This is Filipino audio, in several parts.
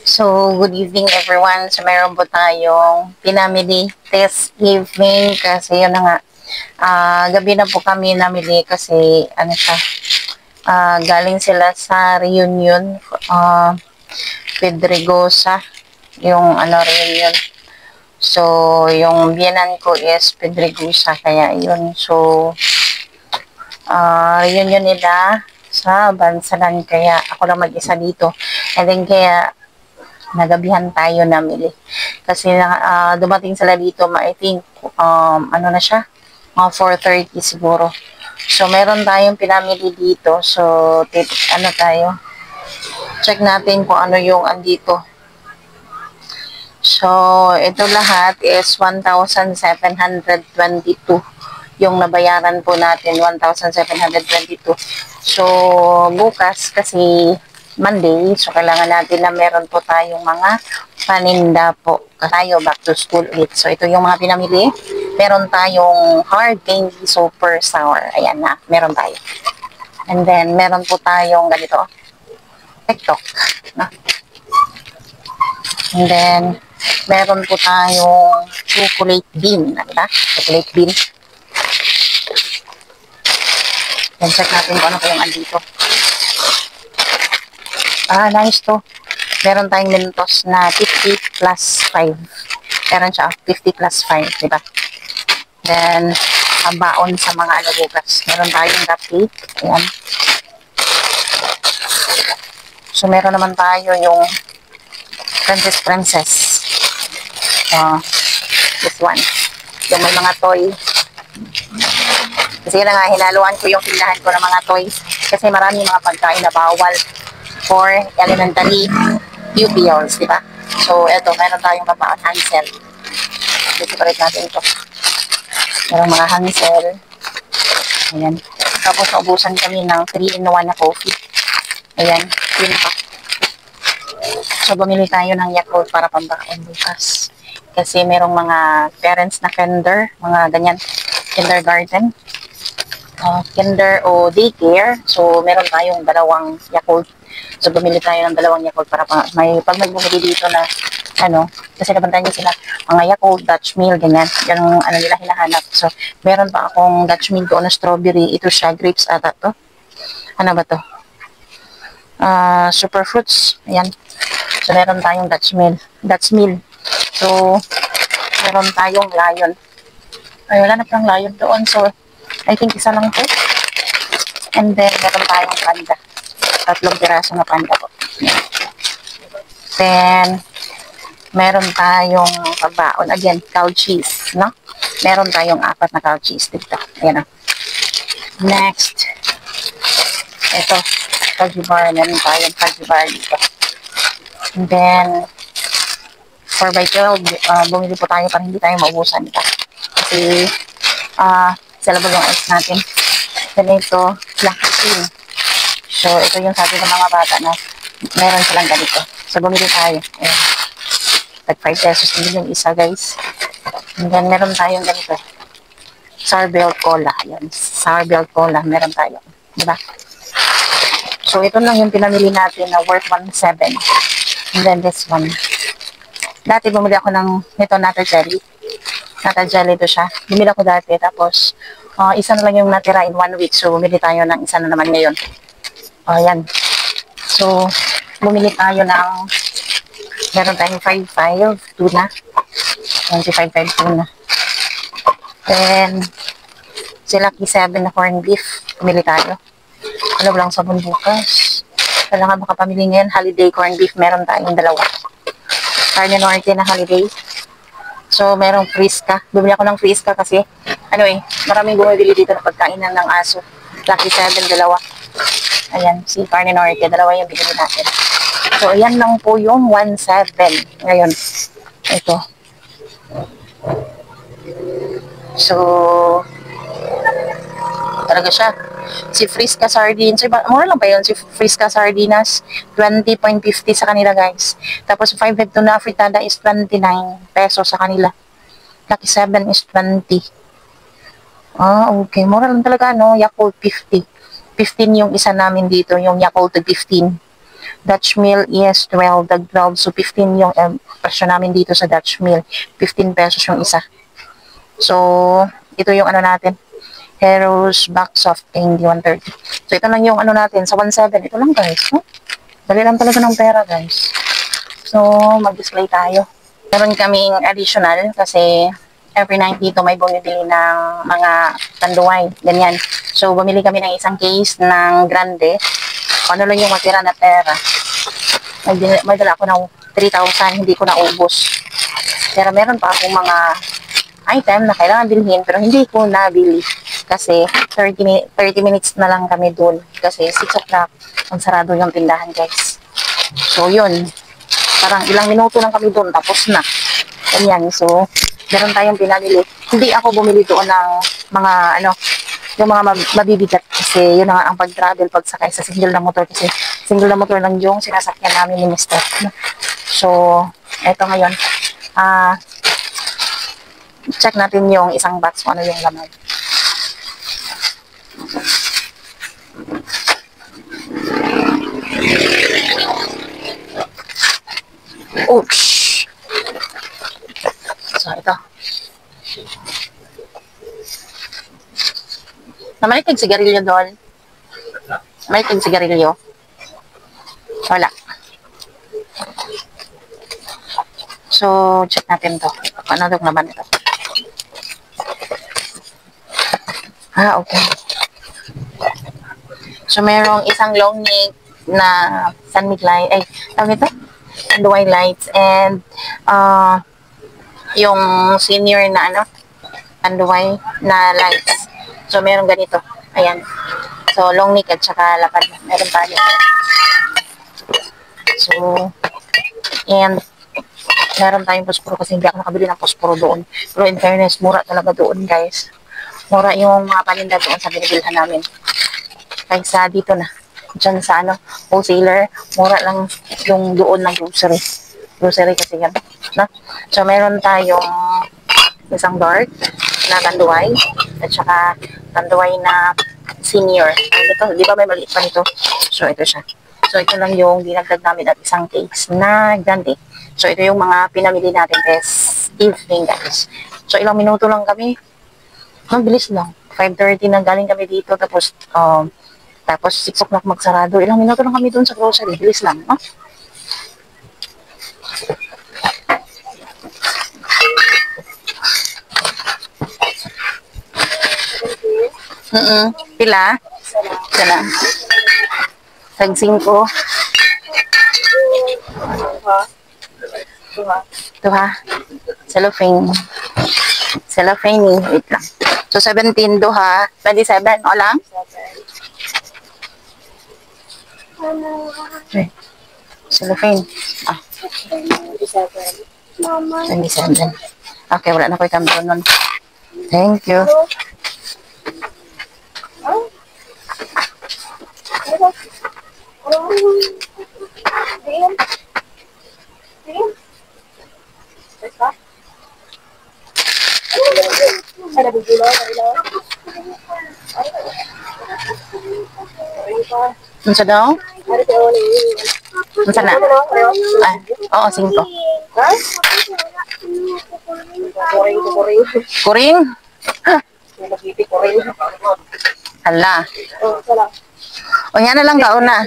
So, good evening everyone. So, meron po tayong pinamili test evening kasi yun na nga. Gabi na po kami namili kasi ano siya, galing sila sa reunion, Pedregosa, yung reunion. So, yung biyanan ko is Pedregosa, kaya yun. So, reunion nila sa Bansalan, kaya ako lang mag-isa dito. And then, kaya nagabihan tayo namili. Kasi dumating sila dito, I think, ano na siya, mga 4:30 siguro. So, meron tayong pinamili dito. So, ano tayo, check natin kung ano yung andito. So, ito lahat is 1,722 yung nabayaran po natin, 1,722. So, bukas kasi Monday, so kailangan natin na meron po tayong mga paninda po. Tayo back to school ulit. So, ito yung mga pinamili. Meron tayong hard candy super sour. Ayan na, meron tayo. And then, meron po tayong ganito, TikTok. No? And then, meron po tayong chocolate bean. Diba? Chocolate bean. Then, check natin kung ano po yung andito. Nice to. Meron tayong Mentos na 50 plus 5. Meron siya, 50 plus 5, diba? Then, baon sa mga bukas. Meron tayong cupcake. Ayan. So, meron naman tayo yung Princess. This one. Yung may mga toy. Kasi yun nga, hinaluan ko yung tindahan ko ng mga toys. Kasi marami mga pagkain na bawal for elementary pupils, di ba? So, eto, meron tayong mabaon Hansel. Separate natin ito. Merong mga Hansel. Ayan. Tapos, naubusan kami ng 3-in-1 na coffee. Ayan. Yun pa. So, bumili tayo ng Yakult para pambaon bukas. Kasi merong mga parents na kinder, mga ganyan, kindergarten. Kinder o daycare. So, meron tayong dalawang Yakult. So, bumili tayo ng dalawang Yakult para pag may bumili dito na kasi nabantayan niya sila mga Yakult, Dutch Mill, ganyan. Yan ang nila hinahanap. So, meron pa akong Dutch Mill doon na strawberry. Ito siya, grapes ata to. Ano ba to? Super fruits. Ayan. So, meron tayong Dutch Mill. So, meron tayong lion. Ay, wala na pang lion doon. So, I think isa lang po. And then, meron tayong panda. 3 piraso na panda po. Then, meron tayong pabaon. Again, cow cheese, no? Meron tayong 4 na cow cheese dito. Ayan o. Next. Ito. Kaju bar. Meron tayong kaju bar dito. And then, 4x12. Bumili po tayo para hindi tayo maubusan ito. Kasi, salabog yung ice natin. Then ito, black tea. So, ito yung sabi ng mga bata na meron silang ganito. So, bumili tayo. Ayan. Tag 5 pesos din yung isa, guys. And then, meron tayong ganito. Sour Bell Cola. Ayan. Sour Bell Cola. Meron tayo. Diba? So, ito lang yung pinamili natin na worth 1.7. And then, this one. Dati, bumili ako ng nito, Nutter Jelly. Nutter Jelly ito siya. Bumili ako dati. Tapos, isa na lang yung natira in 1 week. So, bumili tayo ng isa na naman ngayon. Ayan. So, bumili tayo ng meron tayong 5.5 tuna. 25.5 tuna. Then, si Lucky 7 na corned beef. Bumili tayo. Ano lang sabon bukas. Kailangan makapamili ngayon. Holiday corned beef. Meron tayong 2. Carne Norte na holiday. So, merong Friska. Bumili ako ng Friska kasi, maraming bumibili dito na pagkainan ng aso. Lucky 7, 2. Ayan, si Carne Norte. 2 yung binili natin. So, ayan lang po yung 1.7. Ngayon, ito. So, talaga siya. Si Friska Sardines, mura lang pa yun, si Friska Sardinas, 20.50 sa kanila, guys. Tapos, 5 tuna fritada is 29 pesos sa kanila. Lucky 7 is 20. Okay. Mura lang talaga, no? Yakult 50. 15 yung isa namin dito, yung Yakult 15. Dutch meal is 12, dag 12. So, 15 yung presyo namin dito sa Dutch meal. 15 pesos yung isa. So, ito yung ano natin. Heroes box of candy 130. So, ito lang yung ano natin. Sa 17, ito lang guys. No? Dali lang talaga ng pera guys. So, mag-display tayo. Meron kaming additional kasi every night dito may bumibili ng mga tanduay. Ganyan. So, bumili kami ng isang case ng grande. Ano lang yung matira na pera. May dala ako ng 3,000, hindi ko naubos. Pero meron pa akong mga item na kailangan bilhin pero hindi ko nabili. Kasi 30 minutes na lang kami dun. Kasi 6 o'clock, ang sarado yung tindahan guys. So, yun. Parang ilang minuto lang kami dun, tapos na. Ganyan. So, meron tayong pinamili. Hindi ako bumili doon ng mga, ano, yung mga mabibigat. Kasi yun nga ang pag-travel, pagsakay sa single na motor. Kasi single na motor lang yung sinasakyan namin ni Mr. So, eto ngayon. Check natin yung isang box kung ano yung laman. Oops! So, ito. Namalitig sigarilyo doon. Namalitig sigarilyo. Wala. So, check natin to. Ano itong laman ito? Okay. So, merong isang long neck na sunmid light. Ay, tawag ito? Tanduay lights. And, yung senior na ano, tanduay na lights. So, meron ganito. Ayan. So, long neck at saka lapad. Meron tayo. So, and, meron tayong posporo kasi hindi ako nakabili ng posporo doon. Pero in fairness, mura talaga doon, guys. Mura yung mga paninda doon sa binibilhan namin. Kaysa dito na. Diyan sa ano, wholesaler, mura lang yung doon ng grocery. Grocery kasi yan. No? So, meron tayong isang dark na tanduay at saka tanduay na senior. Ito, di ba may maliit pa nito? So, ito siya. So, ito lang yung dinagdag namin at isang case na grande. So, ito yung mga pinamili natin this evening, guys. So, ilang minuto lang kami. Ang bilis lang. 5:30 na galing kami dito. Tapos 6 o'clock magsarado. Ilang minuto lang kami doon sa grocery. Bilis lang, no? Pila? Sana. Tagsing ko. Duha. Cellophane. Cellophane. Wait lang. So, 17 duha. 27. O lang? Okay. Cellophane. 27. Okay, wala na ko ikambo nun. Thank you. Unsa daw? Unsa na? Oo, 5. Kuring? Hala. O yan na lang kauna.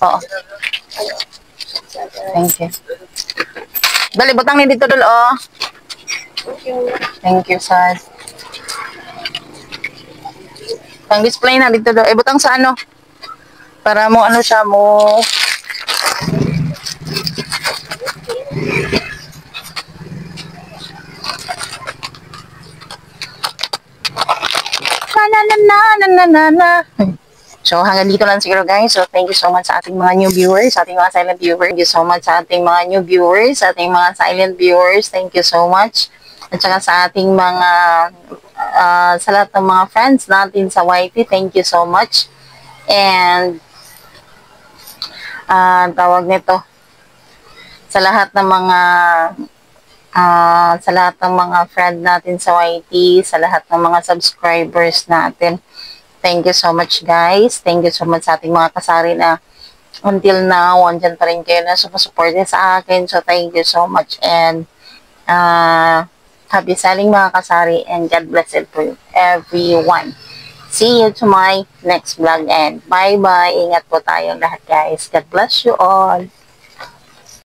Oo. Thank you. Dali, butang ni dito dulo. Thank you, sir. Pang display na dito dulo. Butang sa ano? Para mo ano siya mo. Na. So, hanggang dito lang siguro guys. So, thank you so much sa ating mga new viewers, sa ating mga silent viewers. Thank you so much sa ating mga new viewers, sa ating mga silent viewers. Thank you so much. At saka sa ating mga, sa lahat ng mga friends natin sa YT, thank you so much. And, tawag nito, sa lahat ng mga friend natin sa YT, sa lahat ng mga subscribers natin. Thank you so much guys. Thank you so much sa ating mga kasari na until now, andyan pa rin kayo na sumusuporte sa akin. So, thank you so much. And, happy selling mga kasari. And God bless it for everyone. See you to my next vlog. And bye-bye. Ingat po tayong lahat, guys. God bless you all.